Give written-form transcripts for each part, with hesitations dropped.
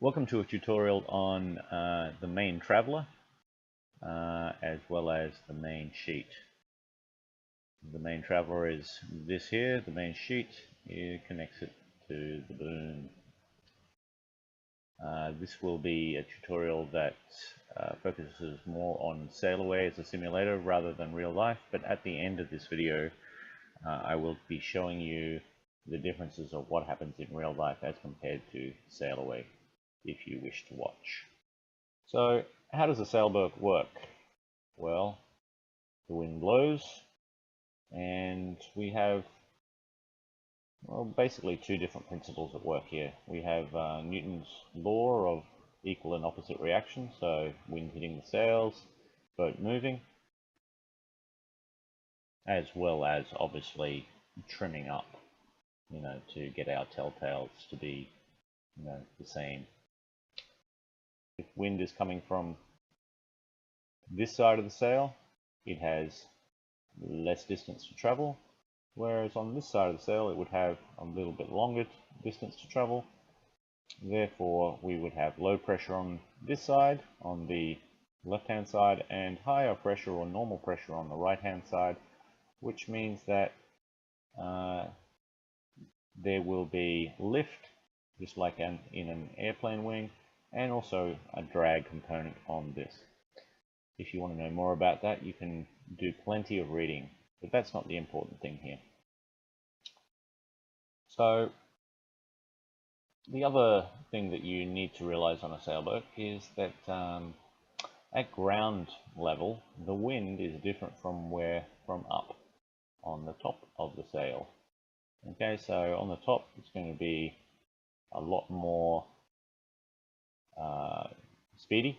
Welcome to a tutorial on the main traveler as well as the main sheet. The main traveler is this here, the main sheet, it connects it to the boom. This will be a tutorial that focuses more on Sailaway as a simulator rather than real life, but at the end of this video I will be showing you the differences of what happens in real life as compared to Sailaway, if you wish to watch. So, how does a sailboat work? Well, the wind blows, and we have, basically two different principles at work here. We have Newton's law of equal and opposite reaction, so wind hitting the sails, boat moving, as well as obviously trimming up, to get our telltales to be, the same. If wind is coming from this side of the sail, it has less distance to travel, whereas on this side of the sail it would have a little bit longer distance to travel. Therefore, we would have low pressure on this side, on the left hand side, and higher pressure or normal pressure on the right hand side, which means that there will be lift, just like in an airplane wing, and also a drag component on this. If you want to know more about that, you can do plenty of reading, but that's not the important thing here. So the other thing that you need to realize on a sailboat is that at ground level, the wind is different from up on the top of the sail. Okay, so on the top it's going to be a lot more speedy.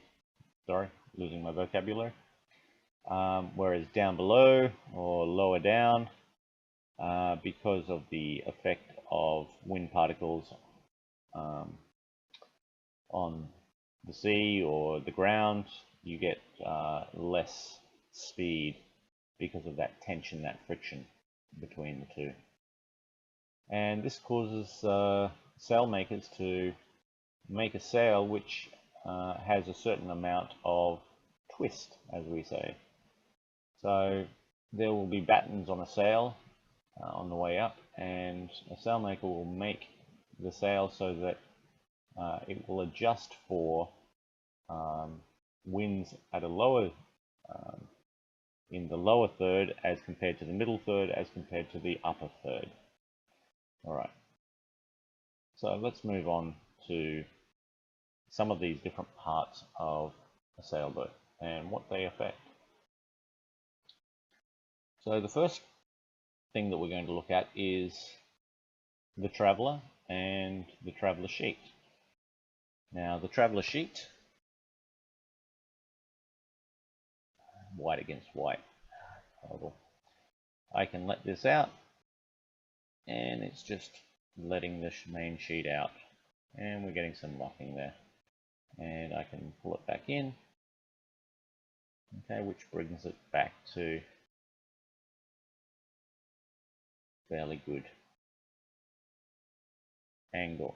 Sorry, losing my vocabulary. Whereas down below or lower down, because of the effect of wind particles on the sea or the ground, you get less speed because of that tension, that friction between the two. And this causes sail makers to make a sail which has a certain amount of twist, as we say. So there will be battens on a sail on the way up, and a sailmaker will make the sail so that it will adjust for winds at a lower, in the lower third as compared to the middle third as compared to the upper third. Alright, so let's move on to some of these different parts of a sailboat and what they affect. So the first thing that we're going to look at is the traveller and the traveller sheet. Now the traveller sheet, white against white, horrible. I can let this out, and it's just letting the main sheet out, and we're getting some locking there, and I can pull it back in, okay, which brings it back to fairly good angle.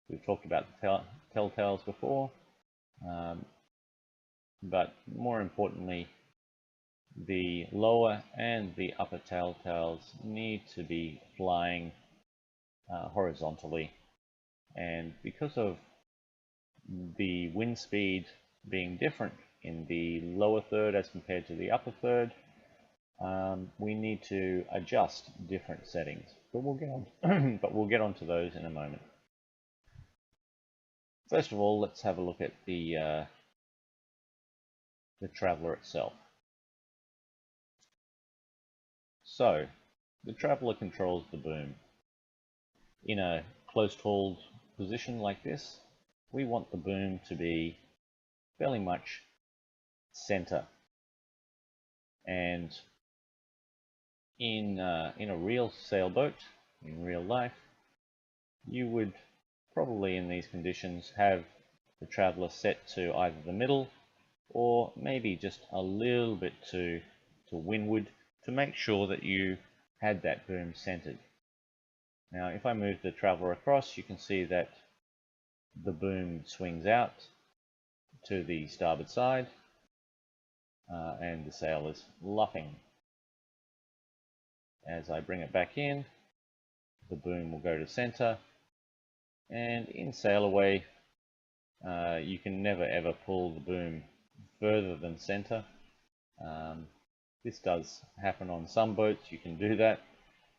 We've talked about the telltales before, but more importantly, the lower and the upper telltales need to be flying horizontally, and because of the wind speed being different in the lower third as compared to the upper third, we need to adjust different settings, but we'll get on but we'll get onto those in a moment. First of all, let's have a look at the traveller itself. So the traveller controls the boom. In a close-hauled position like this, we want the boom to be fairly much center, and in a real sailboat, in real life, you would probably in these conditions have the traveller set to either the middle or maybe just a little bit to windward to make sure that you had that boom centered. Now if I move the traveller across, you can see that the boom swings out to the starboard side, and the sail is luffing. As I bring it back in, the boom will go to center, and in Sailaway, you can never ever pull the boom further than center. This does happen on some boats, you can do that,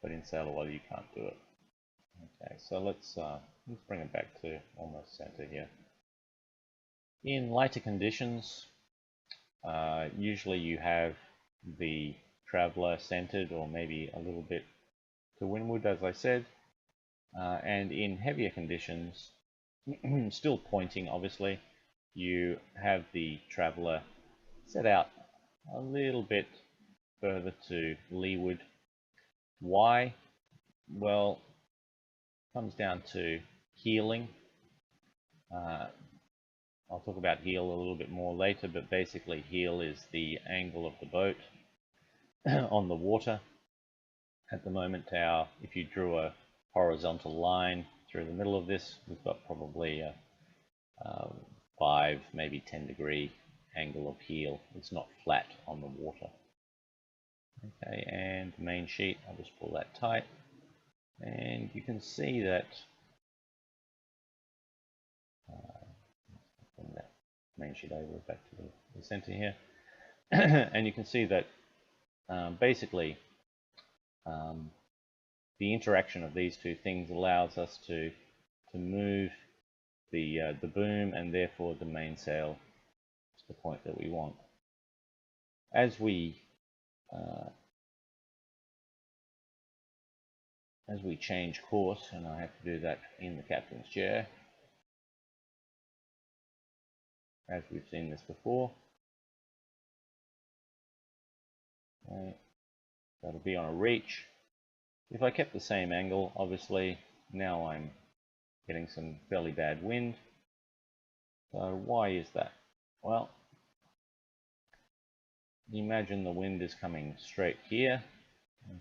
but in Sailaway you can't do it. Okay, so let's bring it back to almost center here. In lighter conditions, usually you have the traveler centered or maybe a little bit to windward, as I said, and in heavier conditions, still pointing obviously, you have the traveler set out a little bit further to leeward. Why? Well, it comes down to heeling. I'll talk about heel a little bit more later, but basically heel is the angle of the boat on the water. At the moment, if you drew a horizontal line through the middle of this, we've got probably a 5, maybe 10 degree angle of heel. It's not flat on the water. Okay, and the main sheet, I'll just pull that tight, and you can see that bring that main sheet over back to the center here, and you can see that basically the interaction of these two things allows us to move the boom and therefore the mainsail to the point that we want. As we change course, and I have to do that in the captain's chair, as we've seen this before. Okay. That'll be on a reach. If I kept the same angle, obviously now I'm getting some fairly bad wind. So why is that? Well, imagine the wind is coming straight here.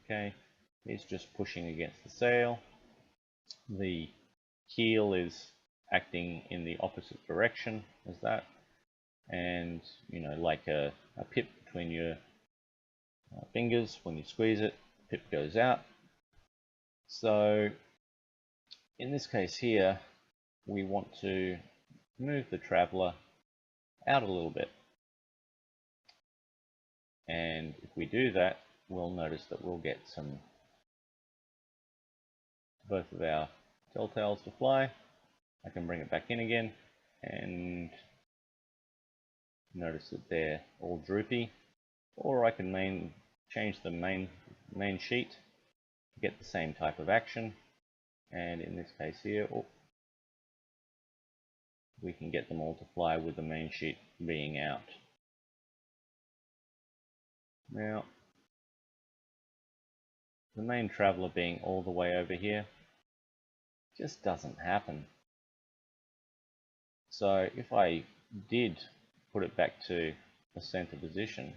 Okay, it's just pushing against the sail. The keel is acting in the opposite direction as that, and you know, like a pip between your fingers, when you squeeze it, pip goes out. So in this case here, we want to move the traveler out a little bit, and if we do that, we'll notice that we'll get both of our telltales to fly. I can bring it back in again and notice that they're all droopy, or I can change the main sheet to get the same type of action, and in this case here, we can get them all to fly with the main sheet being out. Now, the main traveler being all the way over here just doesn't happen. So if I did put it back to a center position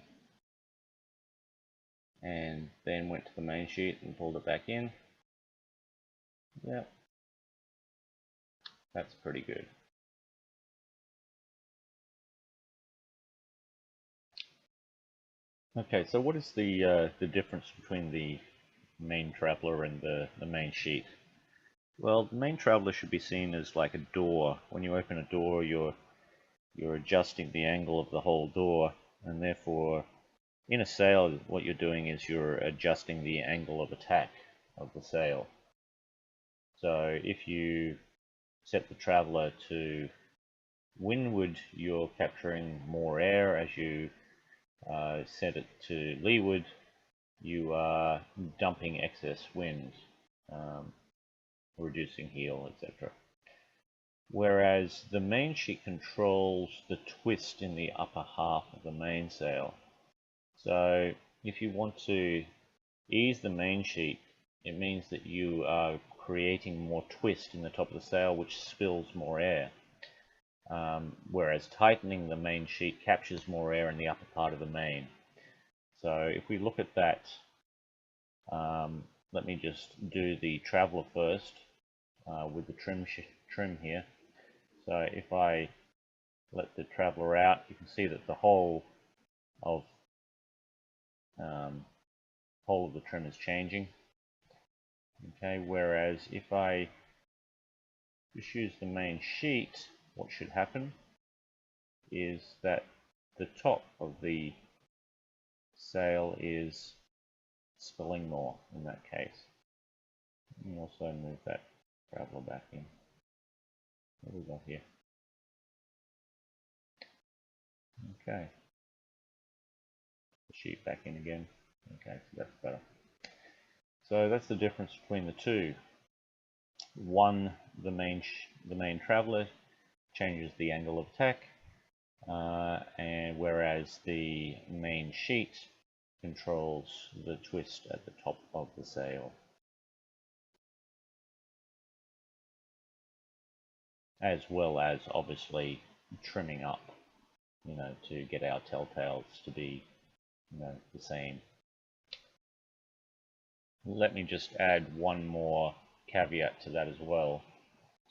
and then went to the main sheet and pulled it back in, yeah, that's pretty good. Okay, so what is the difference between the main traveler and the main sheet? Well, the main traveler should be seen as like a door. When you open a door, you're adjusting the angle of the whole door, and therefore in a sail what you're doing is you're adjusting the angle of attack of the sail. So if you set the traveler to windward, you're capturing more air. As you set it to leeward, you are dumping excess wind, reducing heel, etc. Whereas the main sheet controls the twist in the upper half of the mainsail. So if you want to ease the main sheet, it means that you are creating more twist in the top of the sail, which spills more air. Whereas tightening the main sheet captures more air in the upper part of the main. So if we look at that, let me just do the traveler first with the trim here. So if I let the traveller out, you can see that the whole of the trim is changing. Okay, whereas if I just use the main sheet, what should happen is that the top of the sail is spilling more in that case. And also move that traveller back in. What do we got here? Okay. The sheet back in again. Okay, so that's better. So that's the difference between the two. One, the main traveller changes the angle of attack, and whereas the main sheet controls the twist at the top of the sail. As well as obviously trimming up, to get our telltales to be, the same. Let me just add one more caveat to that as well.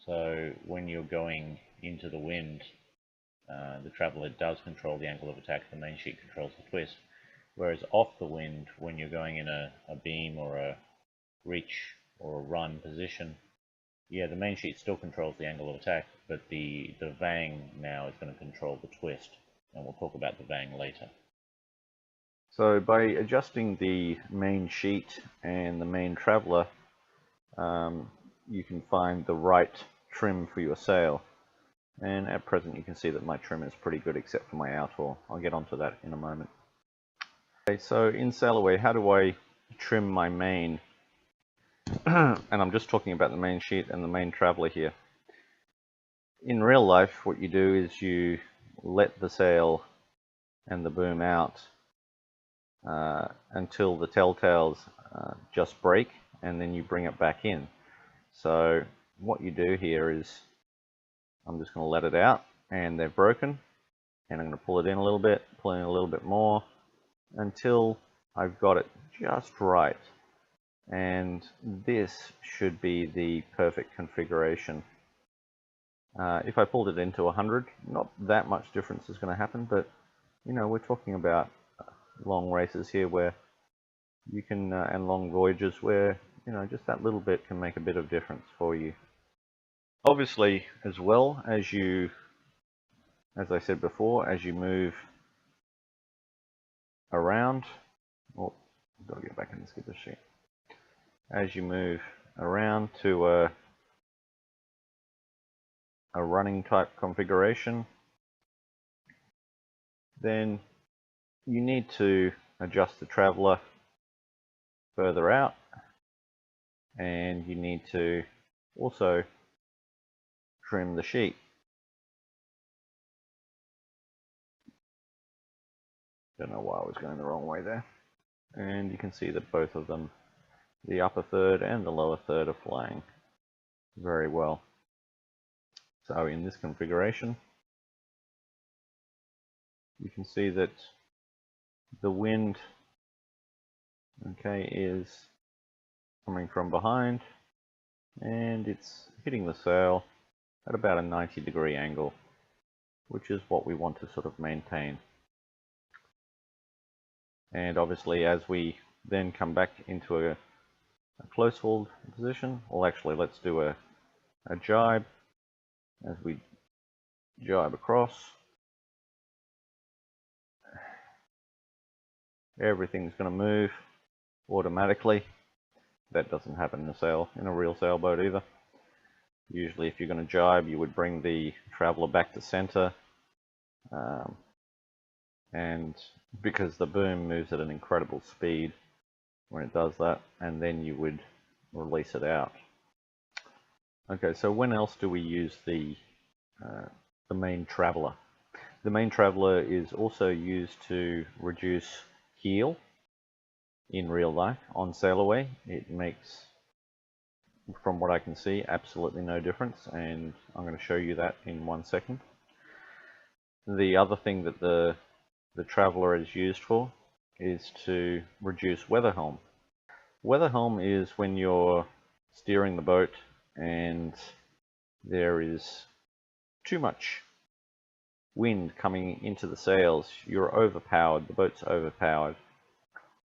So when you're going into the wind, the traveller does control the angle of attack, the main sheet controls the twist. Whereas off the wind, when you're going in a beam or a reach or a run position, yeah, the main sheet still controls the angle of attack, but the vang now is going to control the twist, and we'll talk about the vang later. So by adjusting the main sheet and the main traveller, you can find the right trim for your sail. And at present you can see that my trim is pretty good except for my outer. I'll get onto that in a moment. Okay, so in Sailaway, how do I trim my main? And I'm just talking about the main sheet and the main traveller here. In real life, what you do is you let the sail and the boom out until the telltales just break, and then you bring it back in. So what you do here is, I'm just going to let it out, and they're broken, and I'm going to pull it in a little bit, pull in a little bit more, until I've got it just right. And this should be the perfect configuration. If I pulled it into 100, not that much difference is going to happen, but we're talking about long races here where you can, and long voyages where, just that little bit can make a bit of difference for you. Obviously, as well, as I said before, as you move around, oh, I've got to get back in the skipper sheet. As you move around to a running type configuration, then you need to adjust the traveller further out, and you need to also trim the sheet. Don't know why I was going the wrong way there. And you can see that both of them, the upper third and the lower third, are flying very well. So in this configuration, you can see that the wind, okay, is coming from behind, and it's hitting the sail at about a 90-degree angle, which is what we want to sort of maintain. And obviously, as we then come back into a close hauled position, well, actually, let's do a jibe. As we jibe across, everything's going to move automatically. That doesn't happen in a real sailboat either. Usually, if you're going to jibe, you would bring the traveller back to center, and because the boom moves at an incredible speed when it does that, and then you would release it out. Okay, so when else do we use the main traveller? The main traveller is also used to reduce heel in real life on Sailaway. It makes, from what I can see, absolutely no difference, and I'm going to show you that in 1 second. The other thing that the traveller is used for is to reduce weather helm. Weather helm is when you're steering the boat and there is too much wind coming into the sails, you're overpowered, the boat's overpowered,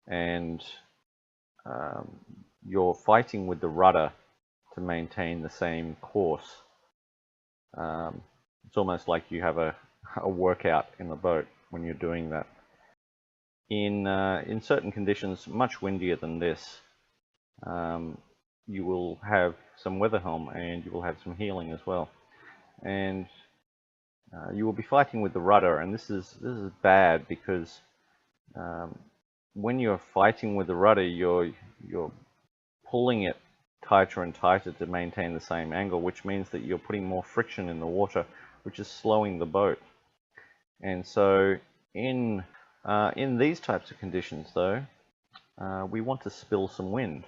and you're fighting with the rudder to maintain the same course. It's almost like you have a workout in the boat when you're doing that. In certain conditions, much windier than this, you will have some weather helm and you will have some heeling as well. And you will be fighting with the rudder, and this is bad because when you're fighting with the rudder, you're pulling it tighter and tighter to maintain the same angle, which means that you're putting more friction in the water, which is slowing the boat. And so in these types of conditions, though, we want to spill some wind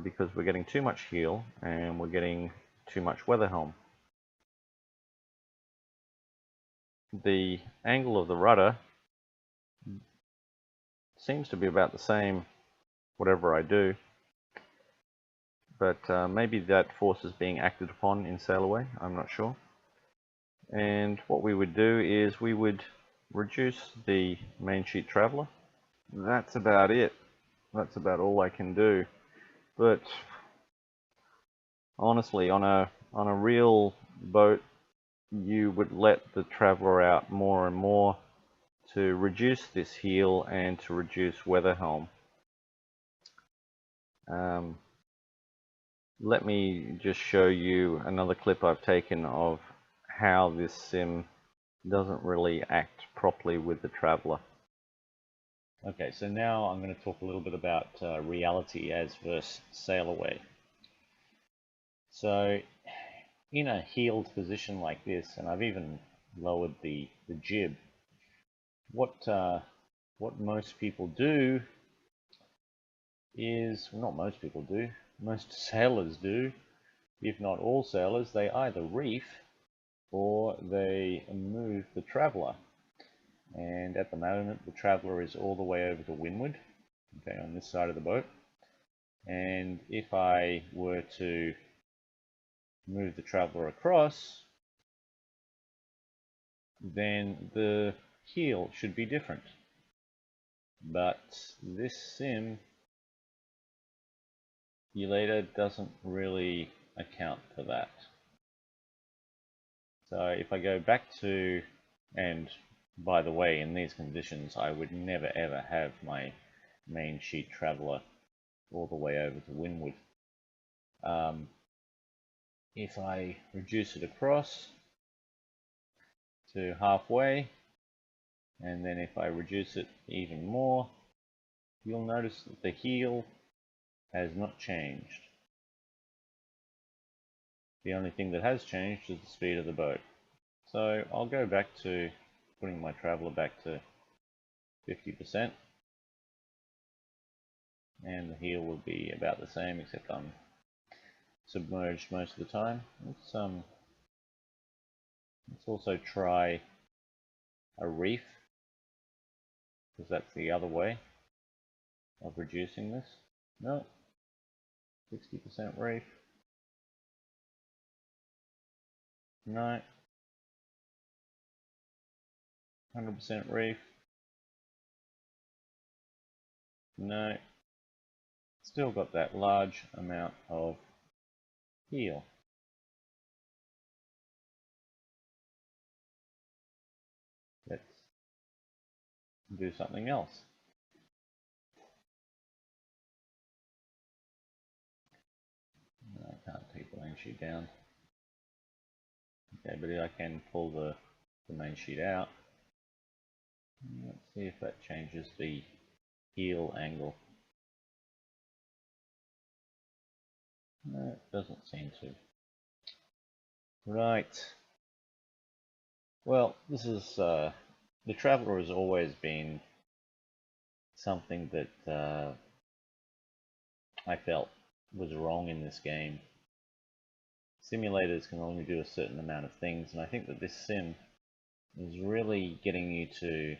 because we're getting too much heel and we're getting too much weather helm. The angle of the rudder seems to be about the same whatever I do, but maybe that force is being acted upon in Sailaway, I'm not sure. And what we would do is we would reduce the main sheet traveller. That's about it. That's about all I can do. But honestly, on a real boat, you would let the traveller out more and more to reduce this heel and to reduce weather helm. Let me just show you another clip I've taken of how this sim doesn't really act properly with the traveller. Okay, so now I'm going to talk a little bit about reality as versus Sailaway. So in a heeled position like this, and I've even lowered the jib, what most people do is, well, not most people do, most sailors do, if not all sailors, they either reef or they move the traveller. And at the moment the traveller is all the way over to windward, okay, on this side of the boat. And if I were to move the traveller across, then the heel should be different. But this simulator doesn't really account for that. So if I go back to, and by the way, in these conditions I would never ever have my main sheet traveller all the way over to windward. If I reduce it across to halfway, and then if I reduce it even more, you'll notice that the heel has not changed. The only thing that has changed is the speed of the boat. So I'll go back to putting my traveller back to 50%, and the heel will be about the same, except I'm submerged most of the time. Let's also try a reef, because that's the other way of reducing this. No, 60% reef. No, 100% reef. No, still got that large amount of heel. Let's do something else. I can't take the main sheet down. Okay, but I can pull the main sheet out. Let's see if that changes the heel angle. No, it doesn't seem to. Right. Well, this is the Traveller has always been something that I felt was wrong in this game. Simulators can only do a certain amount of things, and I think that this sim is really getting you to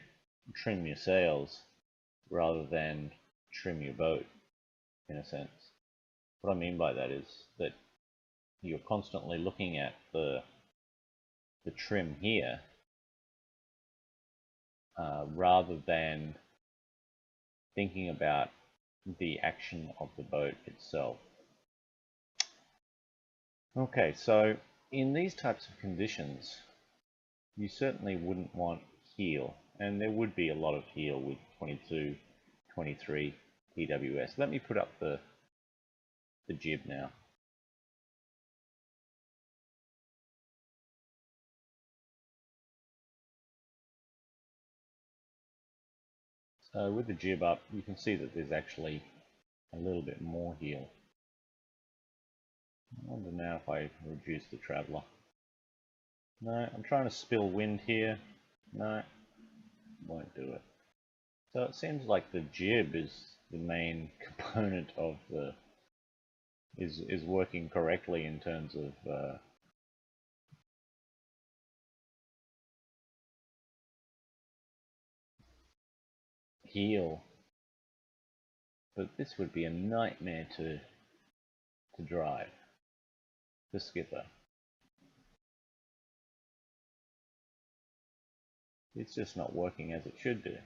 trim your sails rather than trim your boat, in a sense. What I mean by that is that you're constantly looking at the the trim here rather than thinking about the action of the boat itself. Okay, so in these types of conditions, you certainly wouldn't want heel, and there would be a lot of heel with 22, 23 TWS. Let me put up the jib now. So with the jib up, you can see that there's actually a little bit more heel. I wonder now if I reduce the traveller. No, I'm trying to spill wind here. No, won't do it. So it seems like the jib is the main component of the is working correctly in terms of heel, but this would be a nightmare to drive, the skipper. It's just not working as it should do.